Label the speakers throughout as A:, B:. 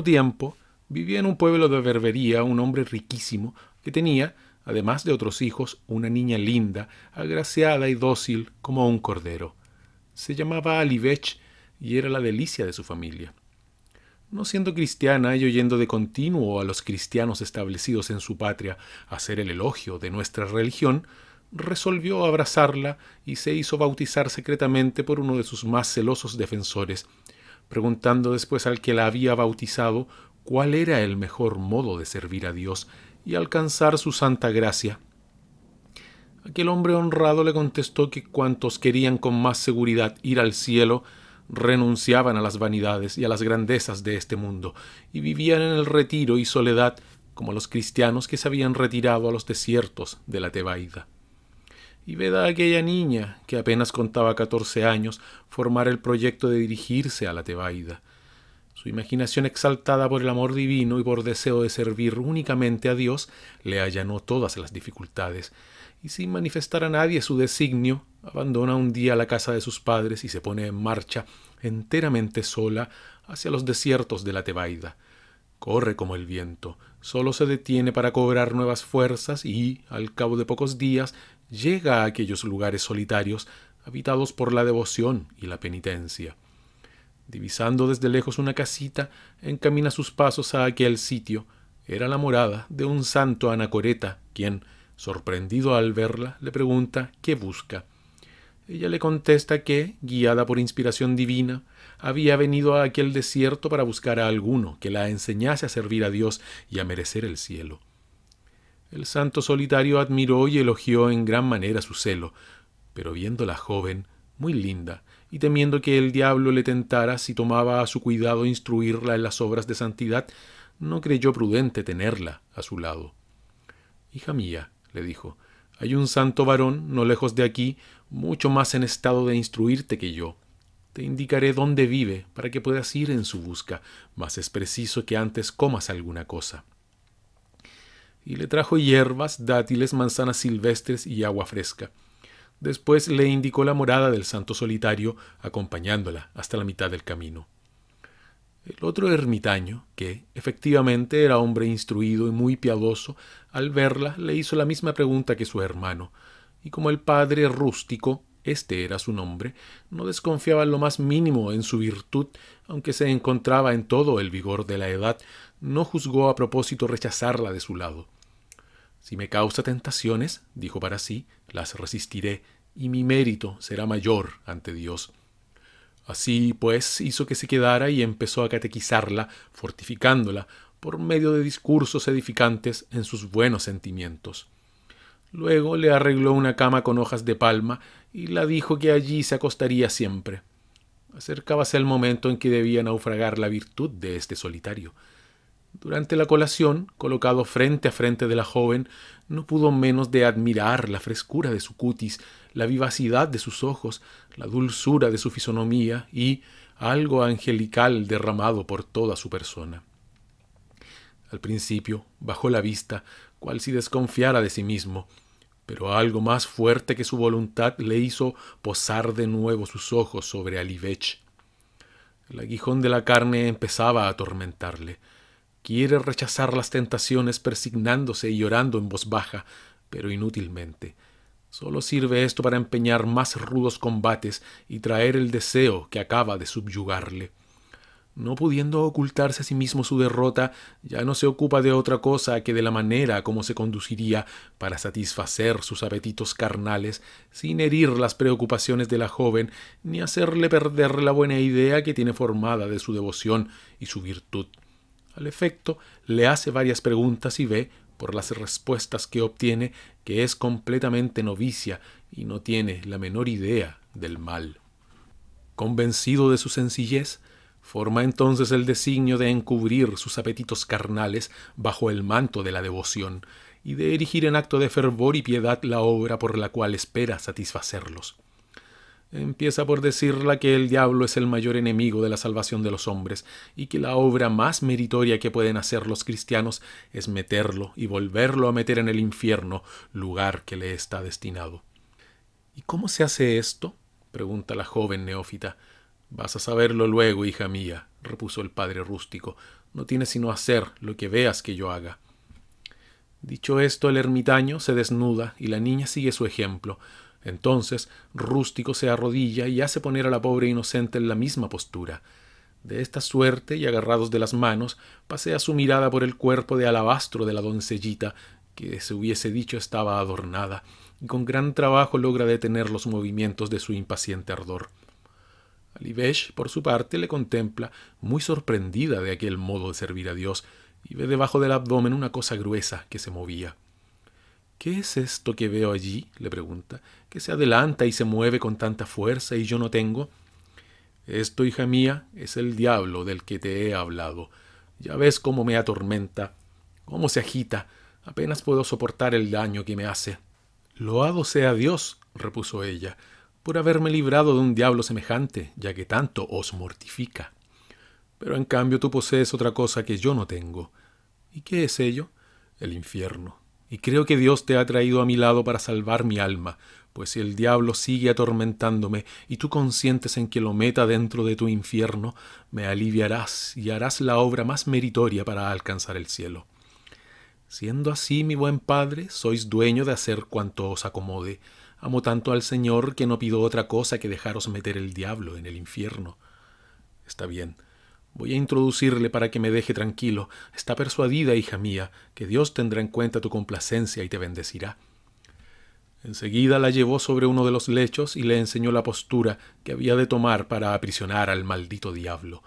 A: otro tiempo vivía en un pueblo de Berbería un hombre riquísimo que tenía, además de otros hijos, una niña linda, agraciada y dócil como un cordero. Se llamaba Alivech y era la delicia de su familia. No siendo cristiana y oyendo de continuo a los cristianos establecidos en su patria hacer el elogio de nuestra religión, resolvió abrazarla y se hizo bautizar secretamente por uno de sus más celosos defensores, preguntando después al que la había bautizado cuál era el mejor modo de servir a Dios y alcanzar su santa gracia. Aquel hombre honrado le contestó que cuantos querían con más seguridad ir al cielo renunciaban a las vanidades y a las grandezas de este mundo y vivían en el retiro y soledad como los cristianos que se habían retirado a los desiertos de la Tebaida. Y ved a aquella niña, que apenas contaba 14 años, formar el proyecto de dirigirse a la Tebaida. Su imaginación exaltada por el amor divino y por deseo de servir únicamente a Dios le allanó todas las dificultades, y sin manifestar a nadie su designio, abandona un día la casa de sus padres y se pone en marcha, enteramente sola, hacia los desiertos de la Tebaida. Corre como el viento, solo se detiene para cobrar nuevas fuerzas y, al cabo de pocos días, llega a aquellos lugares solitarios, habitados por la devoción y la penitencia. Divisando desde lejos una casita, encamina sus pasos a aquel sitio. Era la morada de un santo anacoreta, quien, sorprendido al verla, le pregunta qué busca. Ella le contesta que, guiada por inspiración divina, había venido a aquel desierto para buscar a alguno que la enseñase a servir a Dios y a merecer el cielo. El santo solitario admiró y elogió en gran manera su celo, pero viéndola joven, muy linda, y temiendo que el diablo le tentara si tomaba a su cuidado instruirla en las obras de santidad, no creyó prudente tenerla a su lado. «Hija mía», le dijo, «hay un santo varón, no lejos de aquí, mucho más en estado de instruirte que yo. Te indicaré dónde vive, para que puedas ir en su busca, mas es preciso que antes comas alguna cosa». Y le trajo hierbas, dátiles, manzanas silvestres y agua fresca. Después le indicó la morada del santo solitario, acompañándola hasta la mitad del camino. El otro ermitaño, que efectivamente era hombre instruido y muy piadoso, al verla le hizo la misma pregunta que su hermano, y como el padre rústico, este era su nombre, no desconfiaba en lo más mínimo en su virtud, aunque se encontraba en todo el vigor de la edad, no juzgó a propósito rechazarla de su lado. «Si me causa tentaciones», dijo para sí, «las resistiré, y mi mérito será mayor ante Dios». Así, pues, hizo que se quedara y empezó a catequizarla, fortificándola, por medio de discursos edificantes en sus buenos sentimientos. Luego le arregló una cama con hojas de palma y la dijo que allí se acostaría siempre. Acercábase el momento en que debía naufragar la virtud de este solitario. Durante la colación, colocado frente a frente de la joven, no pudo menos de admirar la frescura de su cutis, la vivacidad de sus ojos, la dulzura de su fisonomía y algo angelical derramado por toda su persona. Al principio bajó la vista, cual si desconfiara de sí mismo, pero algo más fuerte que su voluntad le hizo posar de nuevo sus ojos sobre Alivech. El aguijón de la carne empezaba a atormentarle. Quiere rechazar las tentaciones persignándose y llorando en voz baja, pero inútilmente. Solo sirve esto para empeñar más rudos combates y traer el deseo que acaba de subyugarle. No pudiendo ocultarse a sí mismo su derrota, ya no se ocupa de otra cosa que de la manera como se conduciría para satisfacer sus apetitos carnales, sin herir las preocupaciones de la joven, ni hacerle perder la buena idea que tiene formada de su devoción y su virtud. Al efecto, le hace varias preguntas y ve, por las respuestas que obtiene, que es completamente novicia y no tiene la menor idea del mal. Convencido de su sencillez, forma entonces el designio de encubrir sus apetitos carnales bajo el manto de la devoción y de erigir en acto de fervor y piedad la obra por la cual espera satisfacerlos. Empieza por decirla que el diablo es el mayor enemigo de la salvación de los hombres y que la obra más meritoria que pueden hacer los cristianos es meterlo y volverlo a meter en el infierno, lugar que le está destinado. ¿Y cómo se hace esto?, pregunta la joven neófita. «Vas a saberlo luego, hija mía», repuso el padre rústico. No tienes sino hacer lo que veas que yo haga. Dicho esto, el ermitaño se desnuda y la niña sigue su ejemplo. Entonces, Rústico se arrodilla y hace poner a la pobre inocente en la misma postura. De esta suerte, y agarrados de las manos, pasea su mirada por el cuerpo de alabastro de la doncellita, que se hubiese dicho estaba adornada, y con gran trabajo logra detener los movimientos de su impaciente ardor. Alivesh, por su parte, le contempla, muy sorprendida de aquel modo de servir a Dios, y ve debajo del abdomen una cosa gruesa que se movía. «¿Qué es esto que veo allí?», le pregunta, «que se adelanta y se mueve con tanta fuerza y yo no tengo». «Esto, hija mía, es el diablo del que te he hablado. Ya ves cómo me atormenta, cómo se agita. Apenas puedo soportar el daño que me hace». «Loado sea Dios», repuso ella, «por haberme librado de un diablo semejante, ya que tanto os mortifica. Pero en cambio tú posees otra cosa que yo no tengo. ¿Y qué es ello? El infierno. Y creo que Dios te ha traído a mi lado para salvar mi alma, pues si el diablo sigue atormentándome y tú consientes en que lo meta dentro de tu infierno, me aliviarás y harás la obra más meritoria para alcanzar el cielo. Siendo así, mi buen padre, sois dueño de hacer cuanto os acomode. Amo tanto al Señor que no pido otra cosa que dejaros meter el diablo en el infierno». «Está bien. Voy a introducirle para que me deje tranquilo. Está persuadida, hija mía, que Dios tendrá en cuenta tu complacencia y te bendecirá». Enseguida la llevó sobre uno de los lechos y le enseñó la postura que había de tomar para aprisionar al maldito diablo.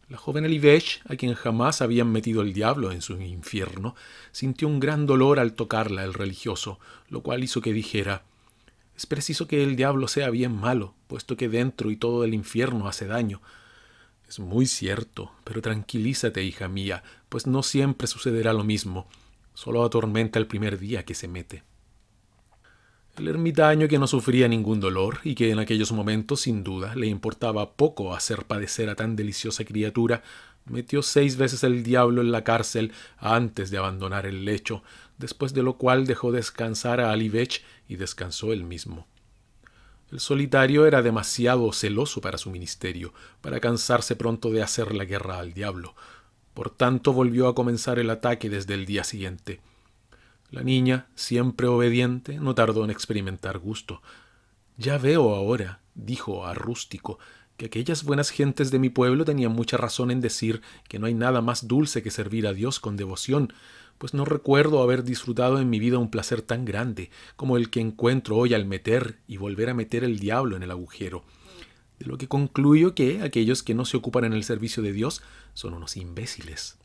A: La joven Alivesh, a quien jamás habían metido el diablo en su infierno, sintió un gran dolor al tocarla el religioso, lo cual hizo que dijera: «Es preciso que el diablo sea bien malo, puesto que dentro y todo el infierno hace daño». «Es muy cierto, pero tranquilízate, hija mía, pues no siempre sucederá lo mismo. Solo atormenta el primer día que se mete». El ermitaño, que no sufría ningún dolor y que en aquellos momentos sin duda le importaba poco hacer padecer a tan deliciosa criatura, metió 6 veces el diablo en la cárcel antes de abandonar el lecho, después de lo cual dejó descansar a Alivesh y descansó él mismo. El solitario era demasiado celoso para su ministerio, para cansarse pronto de hacer la guerra al diablo. Por tanto, volvió a comenzar el ataque desde el día siguiente. La niña, siempre obediente, no tardó en experimentar gusto. «Ya veo ahora», dijo a Rústico, «que aquellas buenas gentes de mi pueblo tenían mucha razón en decir que no hay nada más dulce que servir a Dios con devoción, pues no recuerdo haber disfrutado en mi vida un placer tan grande como el que encuentro hoy al meter y volver a meter el diablo en el agujero. De lo que concluyo que aquellos que no se ocupan en el servicio de Dios son unos imbéciles».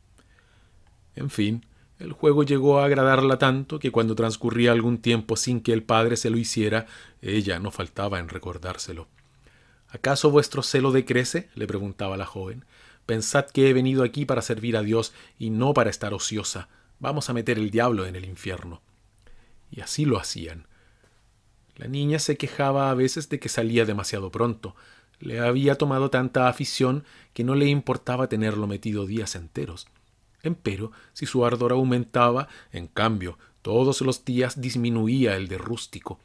A: En fin, el juego llegó a agradarla tanto que cuando transcurría algún tiempo sin que el padre se lo hiciera, ella no faltaba en recordárselo. «¿Acaso vuestro celo decrece?», le preguntaba la joven. «Pensad que he venido aquí para servir a Dios y no para estar ociosa. Vamos a meter el diablo en el infierno». Y así lo hacían. La niña se quejaba a veces de que salía demasiado pronto. Le había tomado tanta afición que no le importaba tenerlo metido días enteros. Empero, si su ardor aumentaba, en cambio, todos los días disminuía el de Rústico.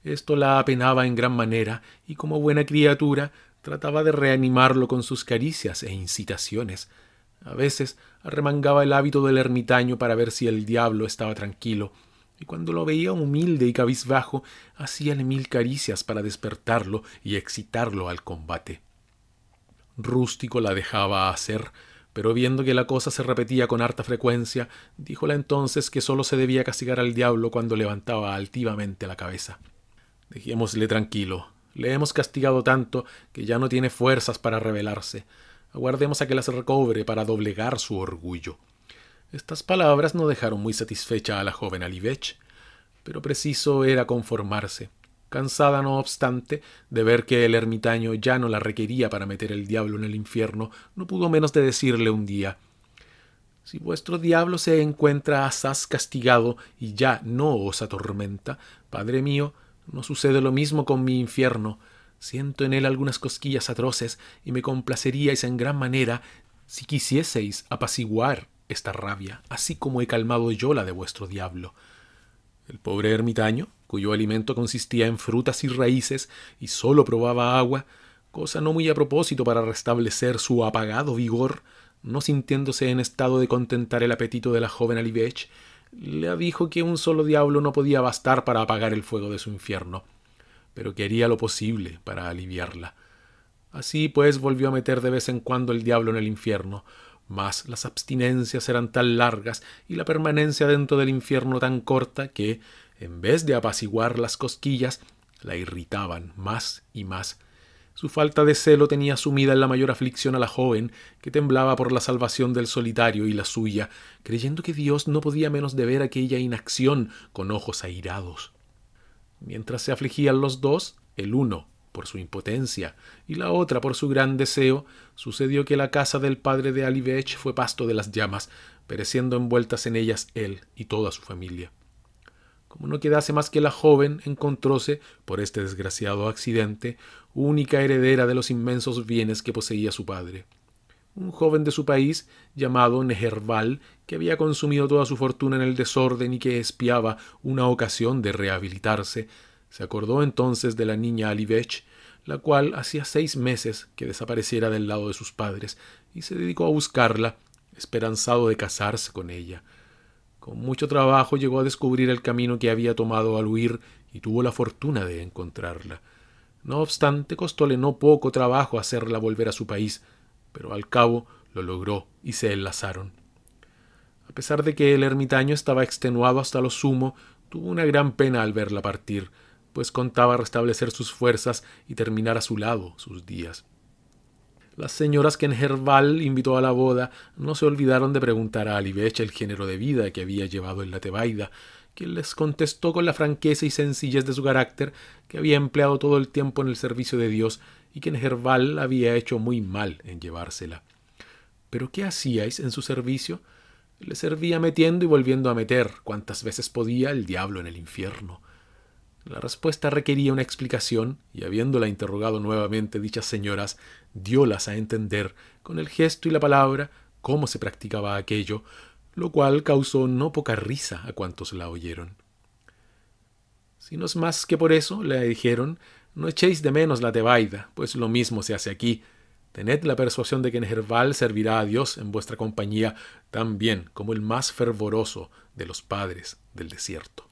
A: Esto la apenaba en gran manera y, como buena criatura, trataba de reanimarlo con sus caricias e incitaciones. A veces arremangaba el hábito del ermitaño para ver si el diablo estaba tranquilo, y cuando lo veía humilde y cabizbajo, hacíale 1000 caricias para despertarlo y excitarlo al combate. Rústico la dejaba hacer, pero viendo que la cosa se repetía con harta frecuencia, díjola entonces que sólo se debía castigar al diablo cuando levantaba altivamente la cabeza. «Dejémosle tranquilo. Le hemos castigado tanto que ya no tiene fuerzas para rebelarse. Aguardemos a que las recobre para doblegar su orgullo». Estas palabras no dejaron muy satisfecha a la joven Alivesh, pero preciso era conformarse. Cansada, no obstante, de ver que el ermitaño ya no la requería para meter el diablo en el infierno, no pudo menos de decirle un día: «Si vuestro diablo se encuentra asaz castigado y ya no os atormenta, padre mío, no sucede lo mismo con mi infierno. Siento en él algunas cosquillas atroces y me complaceríais en gran manera si quisieseis apaciguar esta rabia, así como he calmado yo la de vuestro diablo». El pobre ermitaño, cuyo alimento consistía en frutas y raíces y sólo probaba agua, cosa no muy a propósito para restablecer su apagado vigor, no sintiéndose en estado de contentar el apetito de la joven Alivech, le dijo que un solo diablo no podía bastar para apagar el fuego de su infierno, pero que haría lo posible para aliviarla. Así pues volvió a meter de vez en cuando el diablo en el infierno, mas las abstinencias eran tan largas y la permanencia dentro del infierno tan corta que, en vez de apaciguar las cosquillas, la irritaban más y más. Su falta de celo tenía sumida en la mayor aflicción a la joven, que temblaba por la salvación del solitario y la suya, creyendo que Dios no podía menos de ver aquella inacción con ojos airados. Mientras se afligían los dos, el uno por su impotencia y la otra por su gran deseo, sucedió que la casa del padre de Alivech fue pasto de las llamas, pereciendo envueltas en ellas él y toda su familia. Como no quedase más que la joven, encontróse, por este desgraciado accidente, única heredera de los inmensos bienes que poseía su padre. Un joven de su país, llamado Neherval, que había consumido toda su fortuna en el desorden y que espiaba una ocasión de rehabilitarse, se acordó entonces de la niña Alivech, la cual hacía 6 meses que desapareciera del lado de sus padres, y se dedicó a buscarla, esperanzado de casarse con ella. Con mucho trabajo llegó a descubrir el camino que había tomado al huir y tuvo la fortuna de encontrarla. No obstante, costóle no poco trabajo hacerla volver a su país, pero al cabo lo logró y se enlazaron. A pesar de que el ermitaño estaba extenuado hasta lo sumo, tuvo una gran pena al verla partir, pues contaba restablecer sus fuerzas y terminar a su lado sus días. Las señoras que Neherval invitó a la boda no se olvidaron de preguntar a Alivech el género de vida que había llevado en la Tebaida, quien les contestó con la franqueza y sencillez de su carácter que había empleado todo el tiempo en el servicio de Dios y que Neherval había hecho muy mal en llevársela. ¿Pero qué hacíais en su servicio? Le servía metiendo y volviendo a meter, cuantas veces podía, el diablo en el infierno. La respuesta requería una explicación, y habiéndola interrogado nuevamente dichas señoras, diólas a entender, con el gesto y la palabra, cómo se practicaba aquello, lo cual causó no poca risa a cuantos la oyeron. Si no es más que por eso, le dijeron, no echéis de menos la Tebaida, pues lo mismo se hace aquí. Tened la persuasión de que Neherval servirá a Dios en vuestra compañía tan bien como el más fervoroso de los padres del desierto.